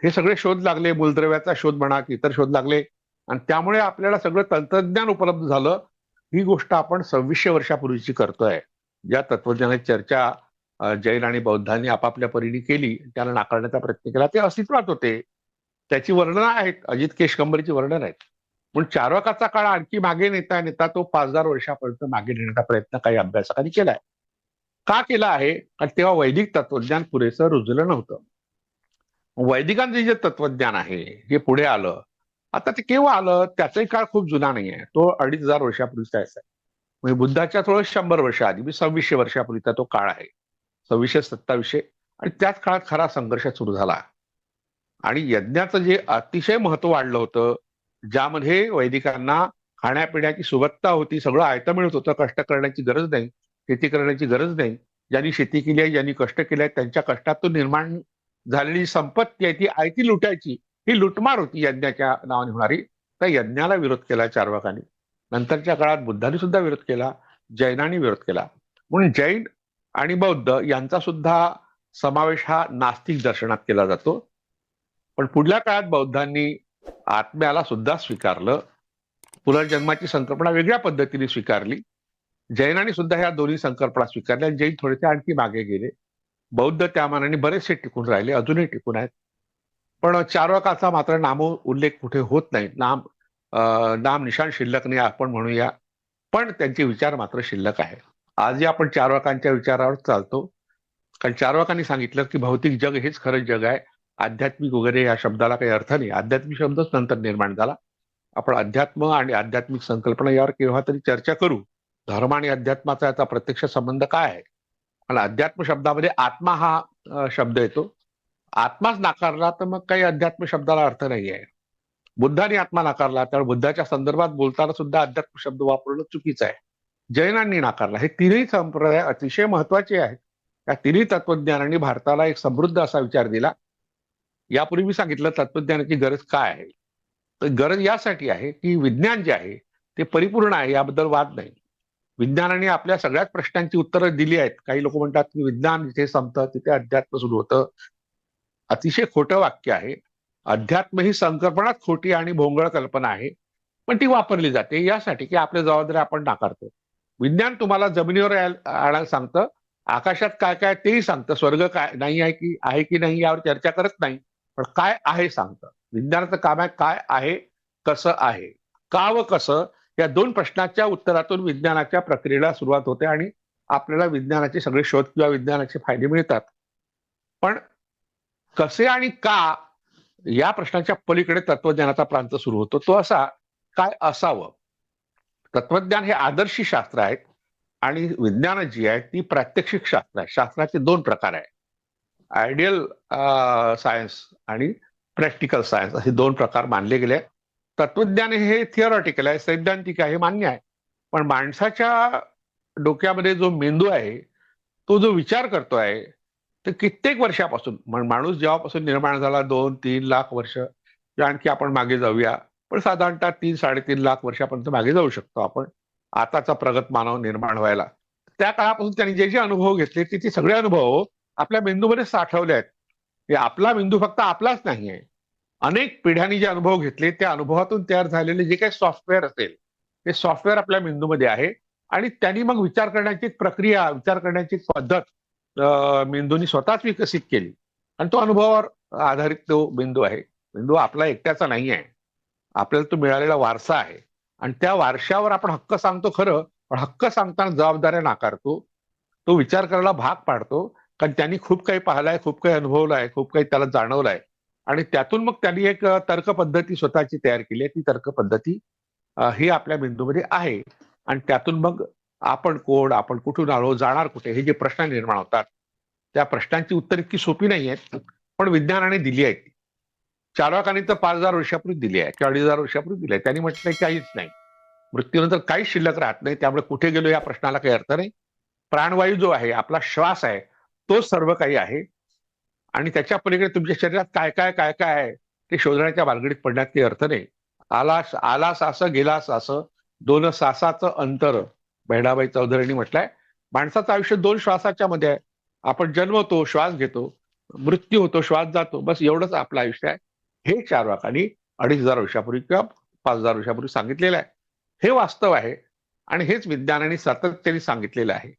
A: हे सगळे शोध लागले, मूलद्रव्याचा शोध म्हणा की इतर शोध लागले, आणि त्यामुळे आपल्याला सगळं तंत्रज्ञान उपलब्ध झालं. ही गोष्ट आपण 2600 वर्षापूर्वीची करतोय. ज्या तत्वज्ञानाची चर्चा जैन आणि बौद्धांनी आपापल्या परीने केली, त्याला नाकारण्याचा प्रयत्न केला, ते अस्तित्वात होते. त्याची वर्णनं आहेत, अजित केशकंबरीची वर्णन आहेत. पण चार्वाकाचा काळ आणखी मागे नेता नेता तो 5000 वर्षापर्यंत मागे नेण्याचा प्रयत्न काही अभ्यासकांनी केलाय. का केला आहे? कारण तेव्हा वैदिक तत्वज्ञान पुरेसं रुजलं नव्हतं. वैदिकांचे जे तत्वज्ञान आहे जे पुढे आलं, आता ते केव्हा आलं त्याचाही काळ खूप जुना नाही आहे, तो 2500 वर्षापूर्वीचा आहे. म्हणजे बुद्धाच्या थोडं 100 वर्ष आधी, 2600 वर्षापूर्वीचा तो काळ आहे, 2600-2700. आणि त्याच काळात खरा संघर्ष सुरू झाला. आणि यज्ञाचं जे अतिशय महत्व वाढलं होतं, ज्यामध्ये वैदिकांना खाण्यापिण्याची सुबत्ता होती, सगळं आयतं मिळत होतं, कष्ट करण्याची गरज नाही, शेती करण्याची गरज नाही. ज्यांनी शेती केली आहे, ज्यांनी कष्ट केले आहेत, त्यांच्या कष्टातून निर्माण झालेली संपत्ती आहे ती आयती लुटायची, ही लुटमार होती यज्ञाच्या नावाने होणारी. त्या यज्ञाला विरोध केला चार्वाकांनी. नंतरच्या काळात बुद्धांनी सुद्धा विरोध केला, जैनांनी विरोध केला. म्हणून जैन आणि बौद्ध यांचा सुद्धा समावेश हा नास्तिक दर्शनात केला जातो. पण पुढल्या काळात बौद्धांनी आत्म्याला सुद्धा स्वीकारलं, पुनर्जन्माची संकल्पना वेगळ्या पद्धतीने स्वीकारली. जैनांनी सुद्धा ह्या दोन्ही संकल्पना स्वीकारल्या. जैन थोडेसे आणखी मागे गेले, बौद्ध त्या मानाने बरेचसे टिकून राहिले, अजूनही टिकून आहेत. पण चार्वाकाचा मात्र नामो उल्लेख कुठे होत नाही, नाम निशाण शिल्लक नाही आपण म्हणूया, पण त्यांचे विचार मात्र शिल्लक आहे. आजही आपण चार्वाकांच्या विचारावर चालतो, कारण चार्वाकांनी सांगितलं की भौतिक जग हेच खरं जग आहे, आध्यात्मिक वगैरे या शब्दाला काही अर्थ नाही. आध्यात्मिक शब्दच नंतर निर्माण झाला. आपण अध्यात्म आणि आध्यात्मिक संकल्पना यावर केव्हा तरी चर्चा करू. धर्म आणि अध्यात्माचा याचा प्रत्यक्ष संबंध काय आहे? आणि अध्यात्म शब्दामध्ये आत्मा हा शब्द येतो. आत्माच नाकारला तर मग काही अध्यात्म शब्दाला अर्थ नाही आहे. बुद्धाने आत्मा नाकारला, तर बुद्धाच्या संदर्भात बोलताना सुद्धा अध्यात्म शब्द वापरणं चुकीचं आहे. जैनांनी नाकारला. हे तिन्ही संप्रदाय अतिशय महत्वाचे आहेत. या तिन्ही तत्वज्ञानांनी भारताला एक समृद्ध असा विचार दिला. यापूर्वी मी सांगितलं तत्वज्ञानाची गरज काय आहे, तर गरज यासाठी आहे की विज्ञान जे आहे ते परिपूर्ण आहे, याबद्दल वाद नाही. विज्ञानाने आपल्या सगळ्याच प्रश्नांची उत्तरं दिली आहेत. काही लोक म्हणतात की विज्ञान जिथे संपतं तिथे अध्यात्म सुरू होतं. अतिशय खोटं वाक्य आहे. अध्यात्म ही संकल्पनाच खोटी आणि भोंगळ कल्पना आहे, पण ती वापरली जाते यासाठी की आपल्या जबाबदारी आपण नाकारतो. विज्ञान तुम्हाला जमिनीवर आणायला सांगतं, आकाशात काय काय तेही सांगतं, स्वर्ग काय नाही आहे की नाही यावर चर्चा करत नाही, पण काय आहे सांगतं. विज्ञानाचं काम आहे काय आहे, कसं आहे, का व कसं, या दोन प्रश्नाच्या उत्तरातून विज्ञानाच्या प्रक्रियेला सुरुवात होते आणि आपल्याला विज्ञानाचे सगळे शोध किंवा विज्ञानाचे फायदे मिळतात. पण कसे आणि का या प्रश्नाच्या पलीकडे तत्वज्ञानाचा प्रांत सुरू होतो. तो असा, काय असावं. तत्वज्ञान हे आदर्शी शास्त्र आहेत आणि विज्ञान जी आहे ती प्रात्यक्षिक शास्त्र आहे. शास्त्राचे दोन प्रकार आहे, आयडियल सायन्स आणि प्रॅक्टिकल सायन्स असे दोन प्रकार मानले गेले. तत्वज्ञान हे थिअरॉटिकल आहे, सैद्धांतिक आहे, मान्य आहे. पण माणसाच्या डोक्यामध्ये जो मेंदू आहे, तो जो विचार करतो आहे, तर कित्येक वर्षापासून, माणूस जेव्हापासून निर्माण झाला 2-3 लाख वर्ष किंवा आणखी आपण मागे जाऊया, पण साधारणतः 3-3.5 लाख वर्षापर्यंत मागे जाऊ शकतो आपण. आताचा प्रगत मानव निर्माण व्हायला त्या काळापासून त्यांनी जे जे अनुभव घेतले ते सगळे अनुभव आपल्या मेंदूमध्ये साठवले आहेत. हे आपला मेंदू फक्त आपलाच नाही आहे. अनेक पिढ्यांनी जे अनुभव घेतले त्या अनुभवातून तयार झालेले जे काही सॉफ्टवेअर असेल ते सॉफ्टवेअर आपल्या मेंदूमध्ये आहे आणि त्यांनी मग विचार करण्याची प्रक्रिया, विचार करण्याची पद्धत मेंदूनी स्वतःच विकसित केली आणि तो अनुभवावर आधारित तो मेंदू आहे. मेंदू आपला एकट्याचा नाही आहे, आपल्याला तो मिळालेला वारसा आहे आणि त्या वारशावर आपण हक्क सांगतो खरं, पण हक्क सांगताना जबाबदाऱ्या नाकारतो. तो विचार करायला भाग पाडतो, कारण त्यांनी खूप काही पाहिलंय, खूप काही अनुभवलंय, खूप काही त्याला जाणवलंय आणि त्यातून मग त्यांनी एक तर्क पद्धती स्वतःची तयार केली आहे. ती तर्क पद्धती ही आपल्या मेंदूमध्ये आहे आणि त्यातून मग आपण कोण, आपण कुठून आलो, जाणार कुठे, हे जे प्रश्न निर्माण होतात त्या प्रश्नांची उत्तर इतकी सोपी नाही आहेत, पण विज्ञानाने दिली आहेत. चार्वाकांनी तर 5,000 वर्षापूर्वी दिली आहे किंवा 2,500 वर्षापूर्वी दिली आहे. त्यांनी म्हटलंय काहीच नाही, मृत्यूनंतर काहीच शिल्लक राहत नाही, त्यामुळे कुठे गेलो या प्रश्नाला काही अर्थ नाही. प्राणवायू जो आहे, आपला श्वास आहे, तोच सर्व काही आहे आणि त्याच्या पलीकडे तुमच्या शरीरात काय काय काय काय आहे ते शोधण्याच्या भानगडीत पडण्यात काही अर्थ नाही. आलास असं गेलास असं, दोन सासाचं अंतर, बहिणाबाई चौधरींनी म्हटलंय. माणसाचं आयुष्य 2 श्वासाच्या मध्ये आहे. आपण जन्मतो, श्वास घेतो, मृत्यू होतो, श्वास जातो, बस एवढंच आपलं आयुष्य आहे. हे चार्वाकांनी 2,500 वर्षापूर्वी किंवा 5,000 वर्षापूर्वी सांगितलेलं आहे. हे वास्तव आहे आणि हेच विज्ञानाने सातत्याने सांगितलेलं आहे.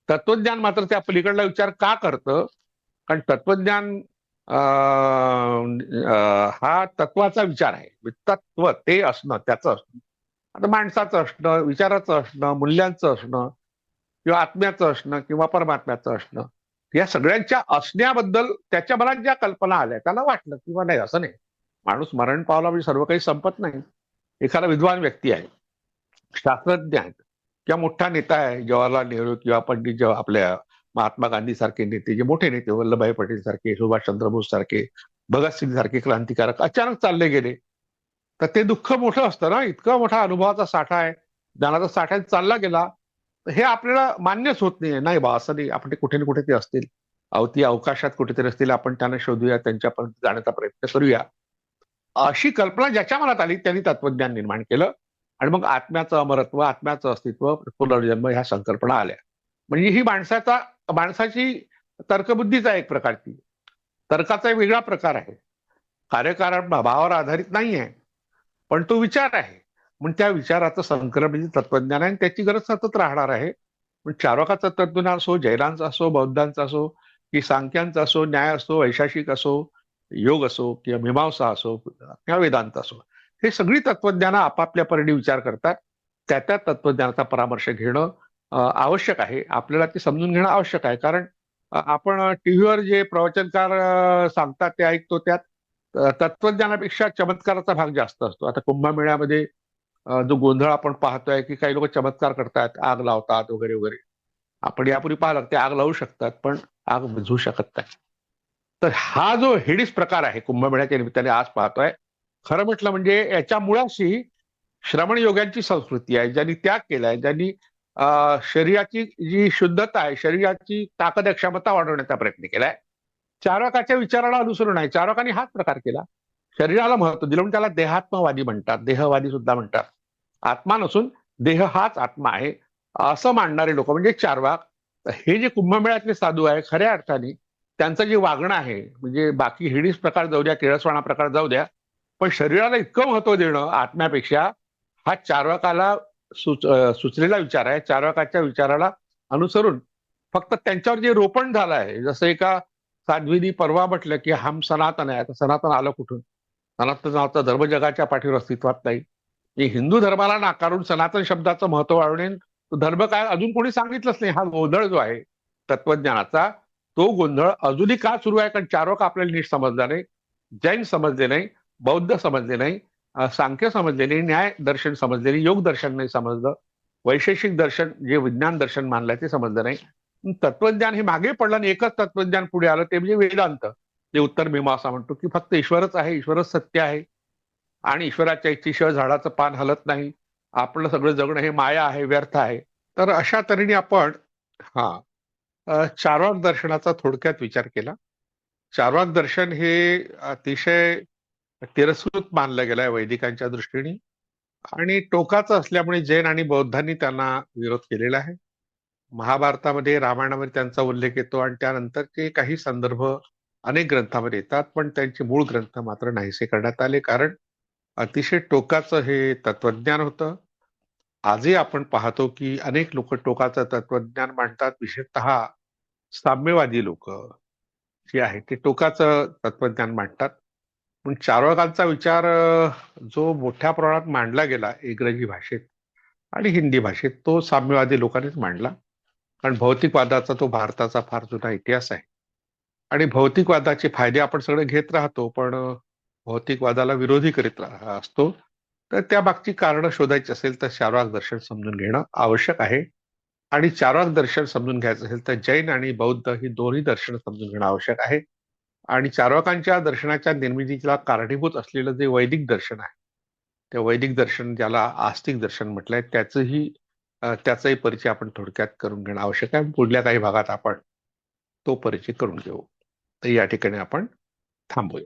A: तत्वज्ञान मात्र त्या पलीकडला विचार का करतं? कारण तत्वज्ञान हा तत्वाचा विचार आहे. तत्व ते असणं, त्याचं असणं. आता माणसाचं असणं, विचाराचं असणं, मूल्यांचं असणं किंवा आत्म्याचं असणं किंवा परमात्म्याचं असणं, या सगळ्यांच्या असण्याबद्दल त्याच्या मनात ज्या कल्पना आल्या त्याला वाटलं किंवा नाही, असं नाही. माणूस मरण पावला म्हणजे सर्व काही संपत नाही. एखादा विद्वान व्यक्ती आहे, शास्त्रज्ञ आहेत किंवा मोठा नेता आहे, जवाहरलाल नेहरू किंवा पंडित आपल्या महात्मा गांधी सारखे नेते, जे मोठे नेते, वल्लभभाई पटेल सारखे, सुभाषचंद्र बोस सारखे, भगतसिंग सारखे क्रांतिकारक अचानक चालले गेले, तर ते दुःख मोठं असतं ना. इतका मोठा अनुभवाचा साठा आहे, ज्ञानाचा साठा चालला गेला, हे आपल्याला मान्यच होत नाही. नाही बा, असं नाही, आपण ते कुठे ना कुठे ते असतील, अवती अवकाशात कुठेतरी असतील, आपण त्यांना शोधूया, त्यांच्यापर्यंत जाण्याचा प्रयत्न करूया, अशी कल्पना ज्याच्या मनात आली त्यांनी तत्वज्ञान निर्माण केलं आणि मग आत्म्याचं अमरत्व, आत्म्याचं अस्तित्व, पुनर्जन्म ह्या संकल्पना आल्या. म्हणजे ही माणसाची तर्कबुद्धीचा एक प्रकारची, तर्काचा एक वेगळा प्रकार आहे. कार्यकारण भावावर आधारित नाही आहे, पण तो विचार आहे. म्हणून त्या विचाराचं संकलन म्हणजे तत्वज्ञान आहे आणि त्याची गरज सतत राहणार आहे. पण चार्वाकाचं तत्वज्ञान असो, जैनांचं असो, बौद्धांचं असो, की सांख्यांचं असो, न्याय असो, वैशाशिक असो, योग असो किंवा मीमांसा असो किंवा वेदांत असो, हे सगळी तत्वज्ञानं आपापल्या परीने विचार करतात. त्या तत्वज्ञानाचा परामर्श घेणं आवश्यक आहे. आपल्याला ते समजून घेणं आवश्यक आहे. कारण आपण टीव्हीवर जे प्रवचनकार सांगतात ते ऐकतो, त्यात तत्वज्ञानापेक्षा चमत्काराचा भाग जास्त असतो. आता कुंभमेळ्यामध्ये जो गोंधळ आपण पाहतोय की काही लोक चमत्कार करतात, आग लावतात वगैरे वगैरे. आपण यापूर्वी पाहिलं, ते आग लावू शकतात पण आग बुझवू शकत नाही. तर हा जो हेडीस प्रकार आहे कुंभमेळ्याच्या निमित्ताने आज पाहतोय, खरं म्हटलं म्हणजे याच्या मुळाशी श्रमण योग्यांची संस्कृती आहे, ज्यांनी त्याग केलाय, ज्यांनी शरीराची जी शुद्धता आहे, शरीराची ताकद क्षमता वाढवण्याचा प्रयत्न केलाय. चार्वाकाच्या विचाराला अनुसरून आहे. चार्वाकांनी हाच प्रकार केला. शरीराला महत्व दिलं म्हणून त्याला देहात्मवादी म्हणतात, देहवादी सुद्धा म्हणतात. आत्मा नसून देह हाच आत्मा आहे असं मांडणारे लोक म्हणजे चार्वाक. हे जे कुंभमेळ्यातले साधू आहे, खऱ्या अर्थाने त्यांचं जे वागणं आहे, म्हणजे बाकी हिडीस प्रकार जाऊ द्या, किळसवाणा प्रकार जाऊ द्या, पण शरीराला इतकं महत्व देणं आत्म्यापेक्षा, हा चार्वाकाला सुचलेला विचार आहे. चार्वाकाच्या विचाराला अनुसरून फक्त त्यांच्यावर जे रोपण झालं आहे, जसं एका साध्वीनी परवा म्हटलं की हम सनातन आहे. आता सनातन आलं कुठून? सनातन नावाचा धर्म जगाच्या पाठीवर अस्तित्वात नाही. हिंदू धर्माला नाकारून सनातन शब्दाचं महत्व वाढवणे, तो धर्म काय अजून कोणी सांगितलंच नाही. हा गोंधळ जो आहे तत्वज्ञानाचा, तो गोंधळ अजूनही का सुरू आहे? कारण चार्वाक आपल्याला नीट समजला नाही, जैन समजले नाही, बौद्ध समजले नाही, सांख्य समजले नाही, न्याय दर्शन समजले नाही, योग दर्शन नाही समजलं, वैशेषिक दर्शन जे विज्ञान दर्शन मानलंय ते समजलं नाही. तत्वज्ञान हे मागे पडलं आणि एकच तत्वज्ञान पुढे आलं, ते म्हणजे वेदांत. जे उत्तर मीमांसा म्हणतो की फक्त ईश्वरच आहे, ईश्वरच सत्य आहे आणि ईश्वराच्या इच्छेशिवाय झाडाचं पान हलत नाही, आपलं सगळं जगणं हे माया आहे, व्यर्थ आहे. तर अशा तऱ्हेने आपण चार्वाक दर्शनाचा थोडक्यात विचार केला. चार्वाक दर्शन हे अतिशय तिरस्कृत मानलं गेलंय वैदिकांच्या दृष्टीने आणि टोकाचं असल्यामुळे जैन आणि बौद्धांनी त्यांना विरोध केलेला आहे. महाभारतामध्ये, रामायणामध्ये त्यांचा उल्लेख येतो आणि त्यानंतरचे काही संदर्भ अनेक ग्रंथामध्ये येतात, पण त्यांचे मूळ ग्रंथ मात्र नाहीसे करण्यात आले, कारण अतिशय टोकाचं हे तत्वज्ञान होतं. आजही आपण पाहतो की अनेक लोक टोकाचं तत्वज्ञान मांडतात, विशेषतः साम्यवादी लोक जे आहेत ते टोकाचं तत्वज्ञान मांडतात. पण चार्वाकांचा विचार जो मोठ्या प्रमाणात मांडला गेला इंग्रजी भाषेत आणि हिंदी भाषेत, तो साम्यवादी लोकांनीच मांडला. कारण भौतिकवादाचा तो भारताचा फार जुना इतिहास आहे आणि भौतिकवादाचे फायदे आपण सगळे घेत राहतो, पण भौतिकवादाला विरोधी करीत असतो. तर त्या मागची कारणं शोधायची असेल तर चार्वाक दर्शन समजून घेणं आवश्यक आहे. आणि चार्वाक दर्शन समजून घ्यायचं असेल तर जैन आणि बौद्ध ही दोन्ही दर्शन समजून घेणं आवश्यक आहे. आणि चार्वाकांच्या दर्शनाच्या निर्मितीला कारणीभूत असलेलं जे वैदिक दर्शन आहे, त्या वैदिक दर्शन, ज्याला आस्तिक दर्शन म्हटलंय, त्याचाही परिचय आपण थोडक्यात करून घेणं आवश्यक आहे. पुढल्या काही भागात आपण तो परिचय करून घेऊ. तर या ठिकाणी आपण थांबूया.